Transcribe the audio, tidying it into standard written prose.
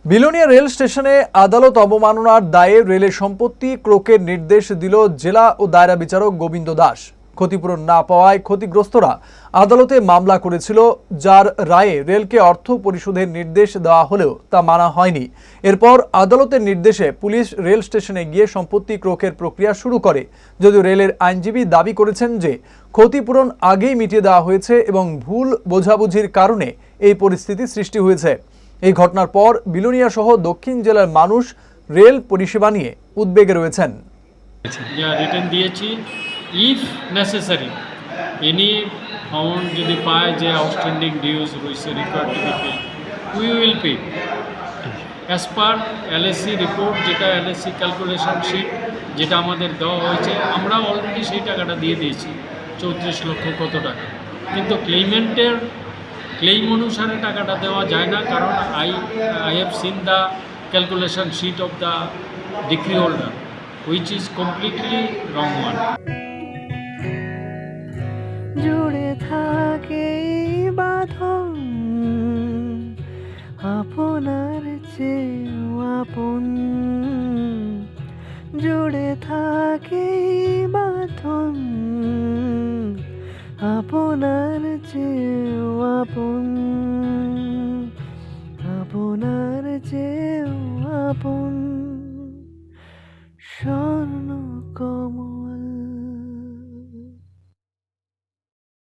Belonia rail স্টেশনে আদালত অবমাননার দায়ে রেলের সম্পত্তি ক্রোকের নির্দেশ দিল জেলা ও দায়রা বিচারক গোবিন্দ দাস। ক্ষতিপূরণ না পাওয়ায় ক্ষতিগ্রস্তরা আদালতে মামলা করেছিল, যার রায়ে রেলকে অর্থ পরিশোধের নির্দেশ দেওয়া হলেও তা মানা হয়নি। এরপর আদালতের নির্দেশে পুলিশ রেল স্টেশনে গিয়ে সম্পত্তি ক্রোকের প্রক্রিয়া শুরু করে। যদিও রেলের আইনজীবী দাবি করেছেন যে ক্ষতিপূরণ আগেই মিটিয়ে দেওয়া হয়েছে এবং ভুল বোঝাবুঝির কারণে এই পরিস্থিতি সৃষ্টি হয়েছে। এই ঘটনার পর বিলোনিয়া সহ দক্ষিণ জেলার মানুষ রেল পরিষেবা নিয়ে উদ্বেগে রয়েছেন। রিটার্ন দিয়েছি, ইফ নেসেসারি এনি অ্যামাউন্ট যদি পায় যে আউটস্ট্যান্ডিং ডিউজ রয়েছে required to be pay, we will pay as per LSC report, যেটা এলএসসি ক্যালকুলেশন শিট যেটা আমাদের দেওয়া হয়েছে। আমরা অলরেডি সেই টাকাটা দিয়ে দিয়েছি, 34 লক্ষ কত টাকা। কিন্তু ক্লেইমেন্টের ক্লেইম অনুসারে টাকাটা দেওয়া যায় না, কারণ I have seen the calculation sheet of the decree holder, which is completely wrong one. জুড়ে থাকে বাঁধন আপনার চেয়েও আপন, জুড়ে থাকে বাঁধন আপনার চেয়েও আপন, আপনার চেয়েও আপন।